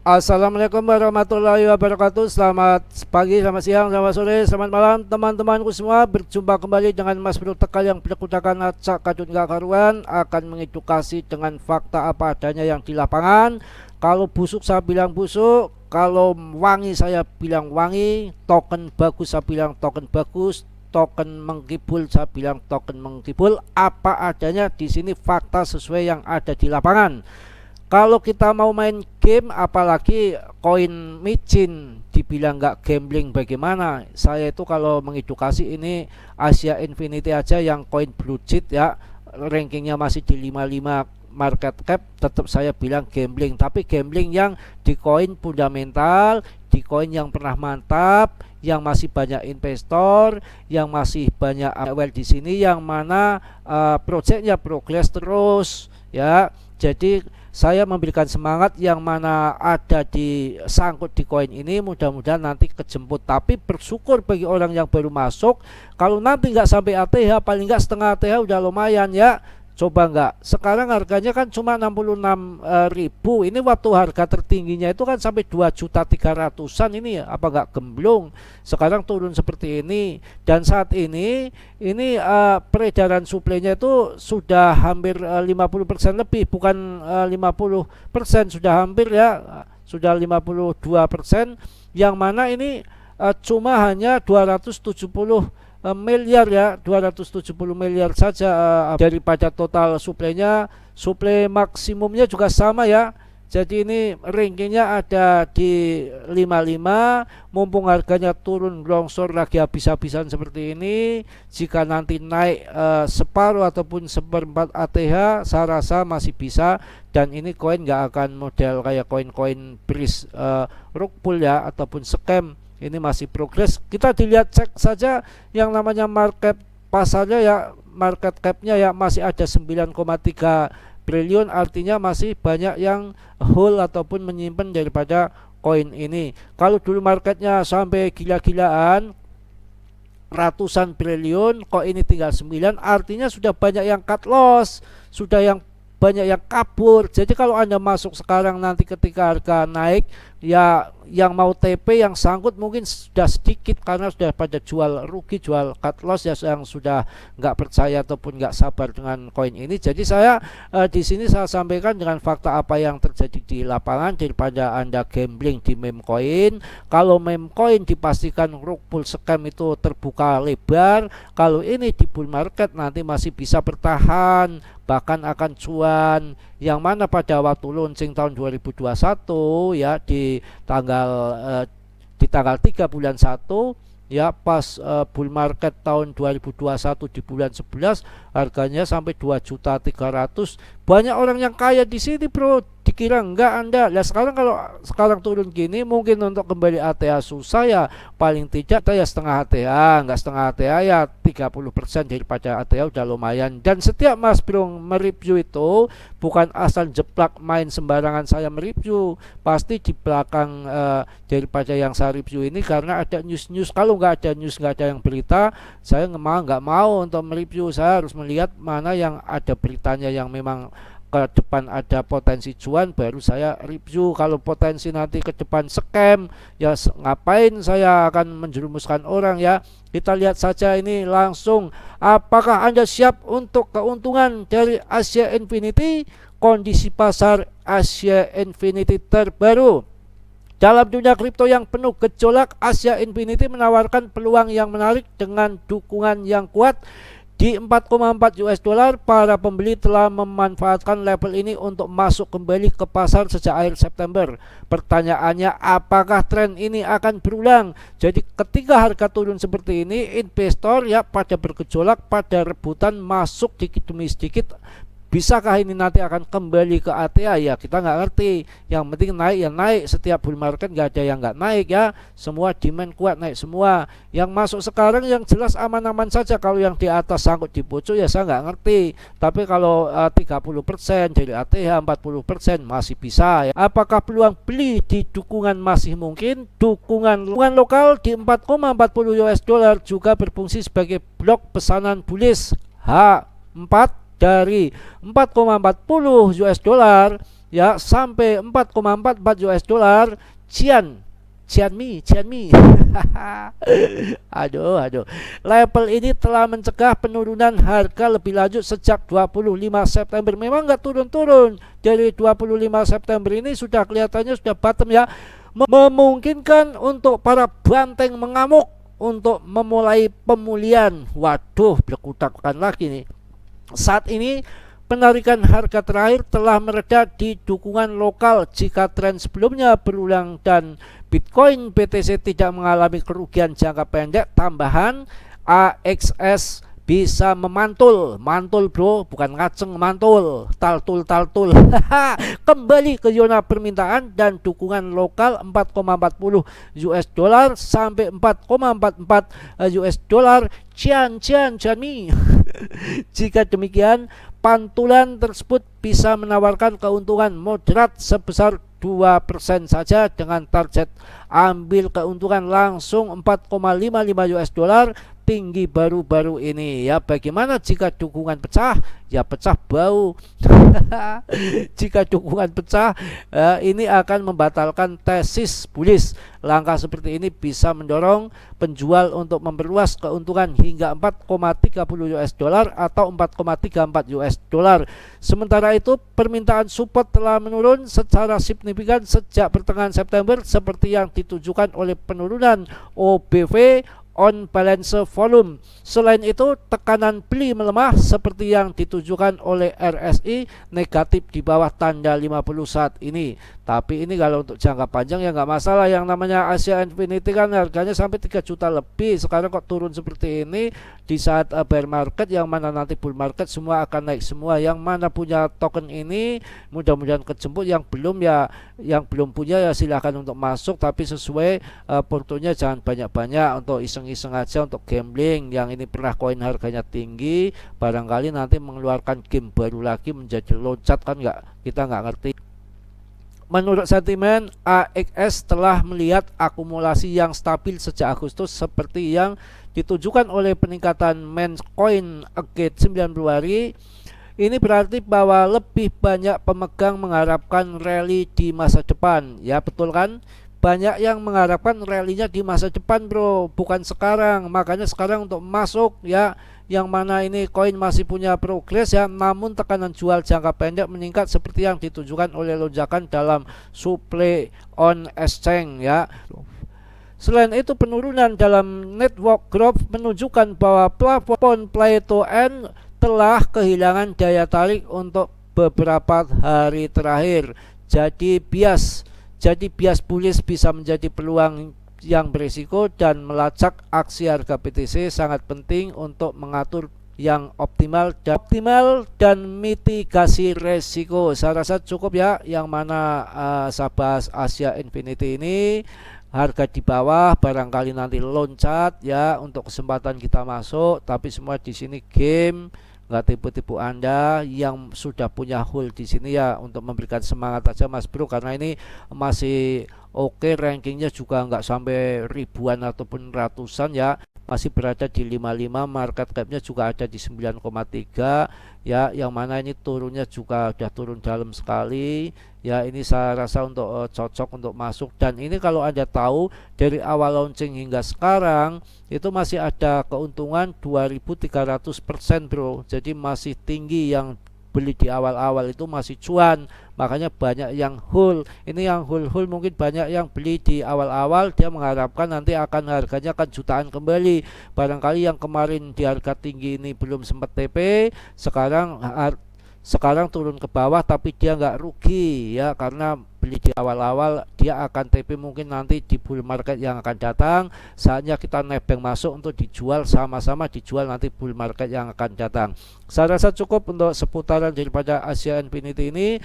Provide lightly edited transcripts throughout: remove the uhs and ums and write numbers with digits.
Assalamualaikum warahmatullahi wabarakatuh. Selamat pagi, selamat siang, selamat sore, selamat malam teman-temanku semua. Berjumpa kembali dengan Mas Bro Tegal yang berkudakan acak kadun gak karuan, akan mengedukasi dengan fakta apa adanya yang di lapangan. Kalau busuk saya bilang busuk, kalau wangi saya bilang wangi, token bagus saya bilang token bagus, token mengkibul saya bilang token mengkibul. Apa adanya di sini fakta sesuai yang ada di lapangan. Kalau kita mau main game, apalagi koin micin, dibilang nggak gambling bagaimana? Saya itu kalau mengedukasi ini Asia Infinity aja yang koin blue chip ya, rankingnya masih di 55 market cap, tetap saya bilang gambling. Tapi gambling yang di koin fundamental, di koin yang pernah mantap, yang masih banyak investor, yang masih banyak awal di sini, yang mana projectnya progress terus ya. Jadi saya memberikan semangat yang mana ada di sangkut di koin ini, mudah-mudahan nanti kejemput. Tapi bersyukur bagi orang yang baru masuk, kalau nanti nggak sampai ATH, paling nggak setengah ATH udah lumayan ya. Coba nggak, sekarang harganya kan cuma 66.000. Ini waktu harga tertingginya itu kan sampai 2.300.000-an. Ini ya, apa nggak gemblong? Sekarang turun seperti ini. Dan saat ini peredaran suplainya itu sudah hampir 50% lebih, bukan 50%, sudah hampir ya, sudah 52%. Yang mana ini cuma hanya 270 miliar ya, 270 miliar saja daripada total suplainya. Suplai maksimumnya juga sama ya. Jadi ini rankingnya ada di 55. Mumpung harganya turun longsor lagi habis-habisan seperti ini, jika nanti naik separuh ataupun seperempat ATH, saya rasa masih bisa. Dan ini koin nggak akan model kayak koin-koin bris rug pull ya, ataupun scam. Ini masih progres. Kita dilihat cek saja yang namanya market pasarnya ya, market capnya ya masih ada 9,3 triliun, artinya masih banyak yang hold ataupun menyimpan daripada koin ini. Kalau dulu marketnya sampai gila-gilaan ratusan triliun, kok ini tinggal 9, artinya sudah banyak yang cut loss, sudah yang banyak yang kabur. Jadi kalau Anda masuk sekarang, nanti ketika harga naik ya, yang mau TP yang sangkut mungkin sudah sedikit karena sudah pada jual rugi, jual cut loss ya, yang sudah nggak percaya ataupun nggak sabar dengan koin ini. Jadi saya di sini saya sampaikan dengan fakta apa yang terjadi di lapangan, daripada Anda gambling di meme coin. Kalau meme coin dipastikan rug pull scam itu terbuka lebar. Kalau ini di bull market nanti masih bisa bertahan, bahkan akan cuan. Yang mana pada waktu launching tahun 2021 ya, di tanggal 3 bulan 1 ya, pas bull market tahun 2021 di bulan 11 harganya sampai 2.300.000. Banyak orang yang kaya di sini bro, dikira enggak Anda. Nah sekarang, kalau sekarang turun gini, mungkin untuk kembali ATH susah ya, paling tidak ya setengah ATH, enggak setengah ATH ya 30% daripada ATH udah lumayan. Dan setiap Mas Bro mereview itu bukan asal jeplak main sembarangan saya mereview, pasti di belakang daripada yang saya review ini karena ada news-news. Kalau nggak ada news, nggak ada yang berita, saya nggak mau untuk mereview. Saya harus melihat mana yang ada beritanya, yang memang ke depan ada potensi cuan, baru saya review. Kalau potensi nanti ke depan scam ya, ngapain saya akan menjerumuskan orang ya. Kita lihat saja ini langsung, apakah Anda siap untuk keuntungan dari Asia Infinity? Kondisi pasar Asia Infinity terbaru. Dalam dunia kripto yang penuh gejolak, Asia Infinity menawarkan peluang yang menarik dengan dukungan yang kuat. Di 4,4 US dollar, para pembeli telah memanfaatkan level ini untuk masuk kembali ke pasar sejak akhir September. Pertanyaannya, apakah tren ini akan berulang? Jadi ketika harga turun seperti ini, investor ya pada bergejolak, pada rebutan masuk dikit demi sedikit. Bisakah ini nanti akan kembali ke ATH? Ya kita nggak ngerti. Yang penting naik ya naik. Setiap bull market nggak ada yang nggak naik ya. Semua demand kuat, naik semua. Yang masuk sekarang yang jelas aman-aman saja. Kalau yang di atas sangkut di pucuk ya saya nggak ngerti. Tapi kalau 30% dari ATH, 40% masih bisa ya. Apakah peluang beli di dukungan masih mungkin? Dukungan lokal di 4,40 US dollar juga berfungsi sebagai blok pesanan bullish H4 dari 4,40 US dollar ya sampai 4,44 US dollar. Cianmi. Aduh. Level ini telah mencegah penurunan harga lebih lanjut sejak 25 September. Memang nggak turun-turun. Dari 25 September ini sudah kelihatannya sudah bottom ya. Memungkinkan untuk para banteng mengamuk untuk memulai pemulihan. Waduh, berkutak-kutak lagi nih. Saat ini penarikan harga terakhir telah mereda di dukungan lokal jika tren sebelumnya berulang dan Bitcoin BTC tidak mengalami kerugian jangka pendek. Tambahan, AXS bisa mantul bro, bukan ngaceng, mantul, taltul kembali ke zona permintaan dan dukungan lokal 4,40 US dollar sampai 4,44 US dollar. Cianmi. Jika demikian, pantulan tersebut bisa menawarkan keuntungan moderat sebesar 2% saja dengan target ambil keuntungan langsung 4,55 US dollar tinggi baru-baru ini ya. Bagaimana jika dukungan pecah? Ya pecah bau. Jika dukungan pecah, ini akan membatalkan tesis bullish. Langkah seperti ini bisa mendorong penjual untuk memperluas keuntungan hingga 4,30 US dollar atau 4,34 US dollar. Sementara itu, permintaan support telah menurun secara signifikan sejak pertengahan September seperti yang ditujukan oleh penurunan OBV on balance volume. Selain itu, tekanan beli melemah seperti yang ditujukan oleh RSI negatif di bawah tanda 50 saat ini. Tapi ini kalau untuk jangka panjang ya nggak masalah. Yang namanya Asia Infinity kan harganya sampai 3 juta lebih. Sekarang kok turun seperti ini di saat bear market, yang mana nanti bull market semua akan naik semua. Yang mana punya token ini mudah-mudahan kejemput, yang belum ya, yang belum punya ya silahkan untuk masuk, tapi sesuai portonya jangan banyak-banyak untuk iseng-iseng aja, untuk gambling. Yang ini pernah koin harganya tinggi, barangkali nanti mengeluarkan game baru lagi menjadi loncat kan, kita nggak ngerti. Menurut sentimen, AXS telah melihat akumulasi yang stabil sejak Agustus seperti yang ditujukan oleh peningkatan main coin agate 9 Februari. Ini berarti bahwa lebih banyak pemegang mengharapkan rally di masa depan. Ya betul kan? Banyak yang mengharapkan rally-nya di masa depan bro, bukan sekarang. Makanya sekarang untuk masuk ya, yang mana ini koin masih punya progres ya, namun tekanan jual jangka pendek meningkat seperti yang ditunjukkan oleh lonjakan dalam supply on exchange ya. Selain itu, penurunan dalam network growth menunjukkan bahwa plafon play to earn telah kehilangan daya tarik untuk beberapa hari terakhir. Jadi bias bullish bisa menjadi peluang yang berisiko, dan melacak aksi harga BTC sangat penting untuk mengatur yang optimal dan mitigasi resiko. Saya rasa cukup ya, yang mana Sabas Asia Infinity ini harga di bawah, barangkali nanti loncat ya untuk kesempatan kita masuk. Tapi semua di sini game, nggak tipu-tipu Anda yang sudah punya hold di sini ya, untuk memberikan semangat aja Mas Bro, karena ini masih oke, rankingnya juga nggak sampai ribuan ataupun ratusan ya, masih berada di 55, market capnya juga ada di 9,3 ya, yang mana ini turunnya juga udah turun dalam sekali ya. Ini saya rasa untuk cocok untuk masuk, dan ini kalau Anda tahu dari awal launching hingga sekarang itu masih ada keuntungan 2300% bro, jadi masih tinggi. Yang beli di awal-awal itu masih cuan, makanya banyak yang hold. Ini yang hold mungkin banyak yang beli di awal-awal, dia mengharapkan nanti akan harganya akan jutaan kembali. Barangkali yang kemarin di harga tinggi ini belum sempat TP, sekarang turun ke bawah, tapi dia nggak rugi ya, karena beli di awal-awal, dia akan TP mungkin nanti di bull market yang akan datang. Saatnya kita nebeng masuk untuk dijual, sama-sama dijual nanti bull market yang akan datang. Saya rasa cukup untuk seputaran daripada Asia Infinity ini.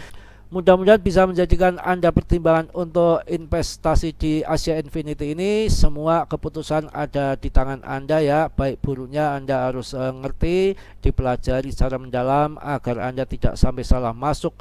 Mudah-mudahan bisa menjadikan Anda pertimbangan untuk investasi di Asia Infinity ini. Semua keputusan ada di tangan Anda ya, baik buruknya Anda harus ngerti, dipelajari secara mendalam agar Anda tidak sampai salah masuk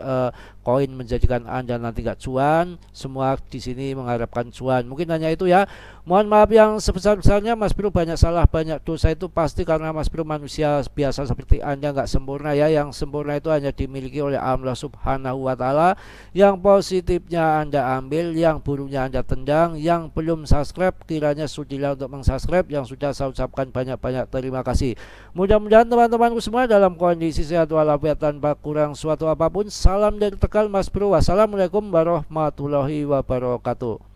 koin menjadikan Anda nanti gak cuan. Semua di sini mengharapkan cuan. Mungkin hanya itu ya. Mohon maaf yang sebesar-besarnya, Mas Bro banyak salah, banyak dosa, itu pasti karena Mas Bro manusia biasa seperti Anda, nggak sempurna ya. Yang sempurna itu hanya dimiliki oleh Allah Subhanahu wa Ta'ala. pahala, yang positifnya Anda ambil, yang buruknya Anda tendang. Yang belum subscribe kiranya sudilah untuk meng-subscribe, yang sudah saya ucapkan banyak-banyak terima kasih. Mudah-mudahan teman-temanku semua dalam kondisi sehat walafiat tanpa kurang suatu apapun. Salam dari Tegal Mas Bro. Wassalamualaikum warahmatullahi wabarakatuh.